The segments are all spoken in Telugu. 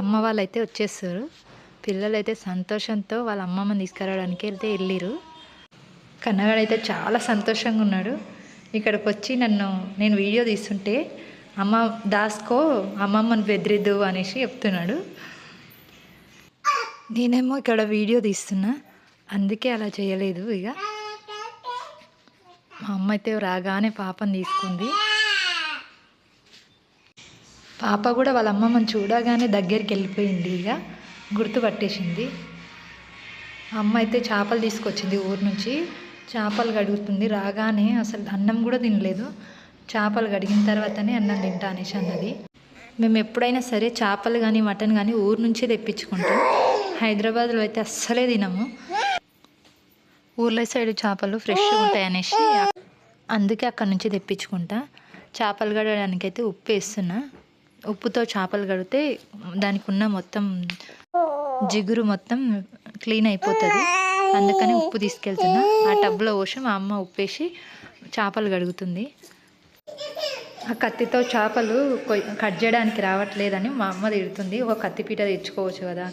అమ్మ వాళ్ళైతే వచ్చేస్తారు. పిల్లలైతే సంతోషంతో వాళ్ళ అమ్మమ్మని తీసుకురావడానికి అయితే వెళ్ళిరు. కన్నగాడైతే చాలా సంతోషంగా ఉన్నాడు. ఇక్కడికి వచ్చి నేను వీడియో తీస్తుంటే అమ్మ దాసుకో అమ్మమ్మని బెదిరిద్దు అనేసి చెప్తున్నాడు. నేనేమో ఇక్కడ వీడియో తీస్తున్నా, అందుకే అలా చేయలేదు. ఇక మా అమ్మ అయితే రాగానే పాపని తీసుకుంది. పాప కూడా వాళ్ళ అమ్మమ్మని చూడగానే దగ్గరికి వెళ్ళిపోయింది. ఇక గుర్తుపట్టేసింది. అమ్మ అయితే చేపలు తీసుకొచ్చింది ఊరు నుంచి. చేపలు కడుగుతుంది. రాగానే అసలు అన్నం కూడా తినలేదు. చేపలు కడిగిన తర్వాతనే అన్నం తింటా అనేసి అన్నది. మేము ఎప్పుడైనా సరే చేపలు కానీ మటన్ కానీ ఊరు నుంచే తెప్పించుకుంటాం. హైదరాబాద్లో అయితే అస్సలే తినము. ఊర్ల సైడ్ చేపలు ఫ్రెష్గా ఉంటాయి అనేసి అందుకే అక్కడ నుంచి తెప్పించుకుంటా. చేపలు కడగడానికి అయితే ఉప్పు వేస్తున్నా. ఉప్పుతో చేపలు కడిగితే దానికి ఉన్న మొత్తం జిగురు మొత్తం క్లీన్ అయిపోతుంది. అందుకని ఉప్పు తీసుకెళ్తున్నా. ఆ టబ్లో పోసి మా అమ్మ ఉప్పేసి చేపలు కడుగుతుంది. ఆ కత్తితో చేపలు కట్ చేయడానికి రావట్లేదని మా అమ్మ తిడుతుంది. ఒక కత్తిపీట తెచ్చుకోవచ్చు కదా,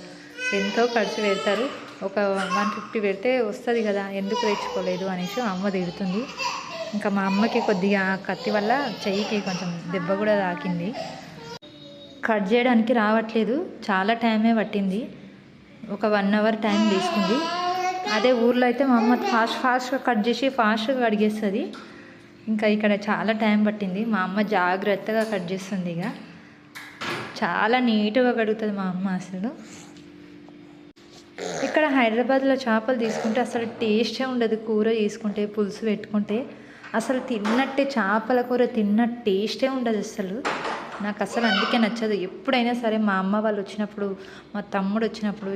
ఎంతో ఖర్చు పెడతారు, ఒక 150 పెడితే వస్తుంది కదా, ఎందుకు తెచ్చుకోలేదు అనేసి అమ్మ తిడుతుంది. ఇంకా మా అమ్మకి కొద్దిగా కత్తి వల్ల చెయ్యికి కొంచెం దెబ్బ కూడా తాకింది. కట్ చేయడానికి రావట్లేదు, చాలా టైమే పట్టింది. ఒక 1 అవర్ టైం తీసుకుంది. అదే ఊర్లో అయితే మా అమ్మ ఫాస్ట్గా కట్ చేసి ఫాస్ట్గా కడిగేస్తుంది. ఇంకా ఇక్కడ చాలా టైం పట్టింది. మా అమ్మ జాగ్రత్తగా కట్ చేస్తుంది. ఇక చాలా నీట్గా కడుగుతుంది మా అమ్మ. అసలు ఇక్కడ హైదరాబాద్లో చేపలు తీసుకుంటే అసలు టేస్టే ఉండదు. కూర తీసుకుంటే పులుసు పెట్టుకుంటే అసలు తిన్నట్టే, చేపల కూర తిన్న టేస్టే ఉండదు అసలు. నాకు అసలు అందుకే నచ్చదు. ఎప్పుడైనా సరే మా అమ్మ వాళ్ళు వచ్చినప్పుడు, మా తమ్ముడు వచ్చినప్పుడు,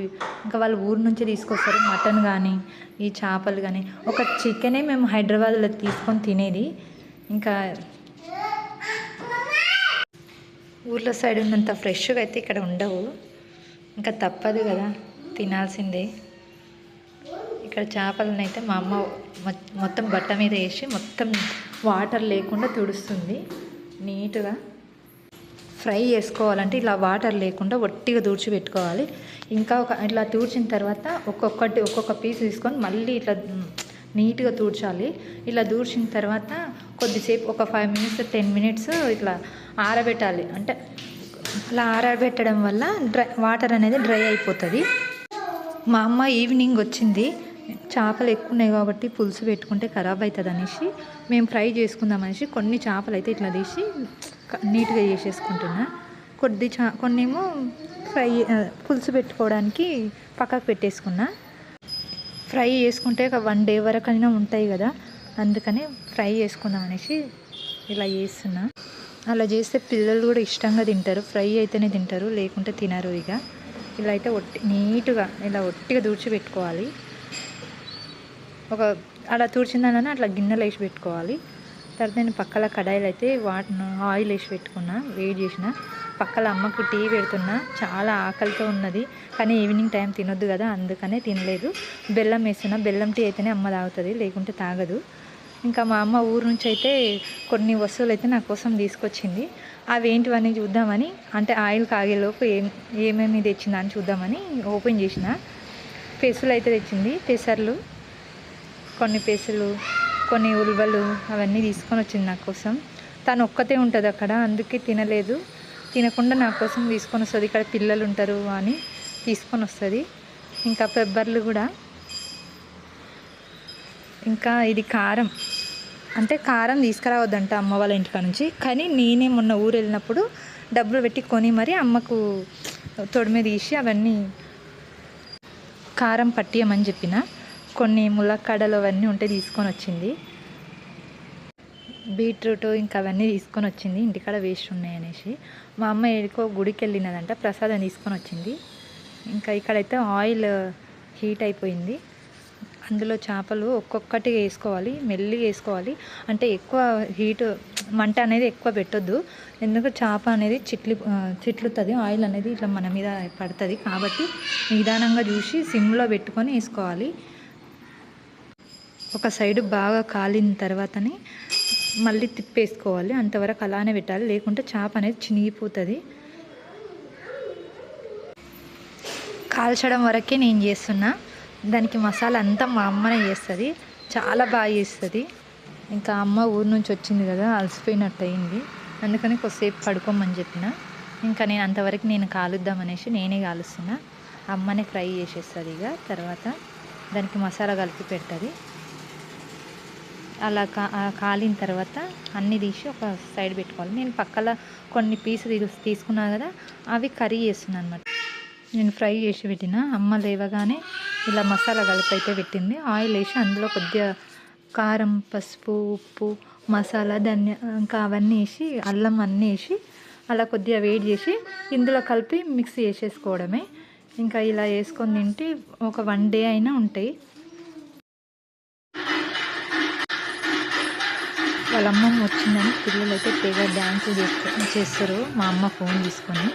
ఇంకా వాళ్ళు ఊరు నుంచి తీసుకొస్తారు మటన్ కానీ ఈ చేపలు కానీ. ఒక చికెనే మేము హైదరాబాద్లో తీసుకొని తినేది. ఇంకా ఊర్లో సైడ్ ఉన్నంత ఫ్రెష్గా అయితే ఇక్కడ ఉండవు. ఇంకా తప్పదు కదా, తినాల్సిందే. ఇక్కడ చేపలను అయితే మా అమ్మ మొత్తం బట్ట మీద వేసి మొత్తం వాటర్ లేకుండా తుడుస్తుంది నీట్గా. ఫ్రై చేసుకోవాలంటే ఇలా వాటర్ లేకుండా ఒట్టిగా తుడిచి పెట్టుకోవాలి. ఇంకా ఇట్లా తుడిచిన తర్వాత ఒక్కొక్క పీస్ తీసుకొని మళ్ళీ ఇట్లా నీట్గా తుడ్చాలి. ఇలా తుడిచిన తర్వాత కొద్దిసేపు ఒక 5 minutes 10 minutes ఇట్లా ఆరబెట్టాలి. అంటే అలా ఆరబెట్టడం వల్ల వాటర్ అనేది డ్రై అయిపోతుంది. మా అమ్మ ఈవినింగ్ వచ్చింది. చేపలు ఎక్కువ ఉన్నాయి కాబట్టి పులుసు పెట్టుకుంటే ఖరాబ్ అవుతుంది అనేసి మేము ఫ్రై చేసుకుందాం అనేసి కొన్ని చేపలు అయితే ఇట్లా తీసి నీట్గా చేసేసుకుంటున్నా. కొన్నేమో పులుసు పెట్టుకోవడానికి పక్కకు పెట్టేసుకున్నా. ఫ్రై చేసుకుంటే ఒక 1 day వరకైనా ఉంటాయి కదా, అందుకని ఫ్రై చేసుకుందాం అనేసి ఇలా చేస్తున్నా. అలా చేస్తే పిల్లలు కూడా ఇష్టంగా తింటారు. ఫ్రై అయితేనే తింటారు, లేకుంటే తినరు. ఇక ఇలా అయితే నీట్గా ఇలా ఒట్టిగా తుడిచి పెట్టుకోవాలి. అలా తుడిచిందని అట్లా గిన్నెలు వేసి పెట్టుకోవాలి. తర్వాత నేను పక్కల కడాయిలు అయితే ఆయిల్ వేసి పెట్టుకున్నా, వేడి చేసిన. పక్కల అమ్మకు టీ పెడుతున్నా. చాలా ఆకలితో ఉన్నది, కానీ ఈవినింగ్ టైం తినొద్దు కదా, అందుకనే తినలేదు. బెల్లం వేస్తున్నా. బెల్లం టీ అయితేనే అమ్మ తాగుతుంది, లేకుంటే తాగదు. ఇంకా మా అమ్మ ఊరు నుంచి అయితే కొన్ని వస్తువులు అయితే నా కోసం తీసుకొచ్చింది. అవి ఏంటివన్నీ చూద్దామని, అంటే ఆయిల్ కాగేలోపు ఏమేమి తెచ్చిందా అని చూద్దామని ఓపెన్ చేసిన. పెసులు అయితే తెచ్చింది. పెసర్లు, కొన్ని పెసులు, కొన్ని ఉల్వలు అవన్నీ తీసుకొని వచ్చింది నా కోసం. తను ఒక్కతే ఉంటుంది అక్కడ, అందుకే తినకుండా నా కోసం తీసుకొని వస్తుంది. ఇక్కడ పిల్లలు ఉంటారు అని తీసుకొని వస్తుంది. ఇంకా పెబ్బర్లు కూడా. ఇంకా ఇది కారం, అంటే కారం తీసుకురావద్దంట అమ్మ వాళ్ళ ఇంటికాడ నుంచి, కానీ నేనే మొన్న ఊరు వెళ్ళినప్పుడు డబ్బులు పెట్టి కొని మరి అమ్మకు తొడిమే తీసి అవన్నీ కారం పట్టియమని చెప్పిన. కొన్ని ములక్కాడలు అవన్నీ ఉంటే తీసుకొని వచ్చింది. బీట్రూట్ ఇంకా అవన్నీ తీసుకొని వచ్చింది, ఇంటికాడ వేస్ట్ ఉన్నాయి అనేసి. మా అమ్మ ఏడుకో గుడికి వెళ్ళినదంట, ప్రసాదం తీసుకొని వచ్చింది. ఇంకా ఇక్కడైతే ఆయిల్ హీట్ అయిపోయింది. అందులో చేపలు ఒక్కొక్కటి వేసుకోవాలి, మెల్లిగా వేసుకోవాలి. అంటే ఎక్కువ మంట అనేది ఎక్కువ పెట్టొద్దు, ఎందుకంటే చేప అనేది చిట్లుతుంది, ఆయిల్ అనేది ఇట్లా మన మీద పడుతుంది. కాబట్టి నిదానంగా చూసి సిమ్లో పెట్టుకొని వేసుకోవాలి. ఒక సైడు బాగా కాలిన తర్వాతనే మళ్ళీ తిప్పేసుకోవాలి. అంతవరకు అలానే పెట్టాలి, లేకుంటే చేప అనేది చినిగిపోతుంది. కాల్చడం వరకే నేను చేస్తున్నా. దానికి మసాలా అంతా మా అమ్మనే చేస్తుంది, చాలా బాగా చేస్తుంది. ఇంకా అమ్మ ఊరు నుంచి వచ్చింది కదా, అలసిపోయినట్టు అయింది, అందుకని కొద్దిసేపు పడుకోమని చెప్పిన. ఇంకా నేను అంతవరకు నేను కాలుద్దామనేసి నేనే కాలుస్తున్నా. అమ్మనే ఫ్రై చేసేస్తుంది. ఇక తర్వాత దానికి మసాలా కలిపి పెడుతుంది. అలా కాలిన తర్వాత అన్నీ తీసి ఒక సైడ్ పెట్టుకోవాలి. నేను పక్కల కొన్ని పీసులు తీసుకున్నాను కదా, అవి కర్రీ చేస్తున్నాను అనమాట. నేను ఫ్రై చేసి పెట్టిన. అమ్మ లేవగానే ఇలా మసాలా కలిపి అయితే పెట్టింది. ఆయిల్ వేసి అందులో కొద్దిగా కారం, పసుపు, ఉప్పు, మసాలా, ధనియా ఇంకా అవన్నీ వేసి, అల్లం అన్నీ వేసి అలా కొద్దిగా వేడి చేసి ఇందులో కలిపి మిక్సీ వేసేసుకోవడమే. ఇంకా ఇలా వేసుకొని తింటే ఒక 1 డే అయినా ఉంటాయి. వాళ్ళ అమ్మమ్మ వచ్చిందని పిల్లలు అయితే తెగ డ్యాన్స్ చేస్తారు. మా అమ్మ ఫోన్ తీసుకొని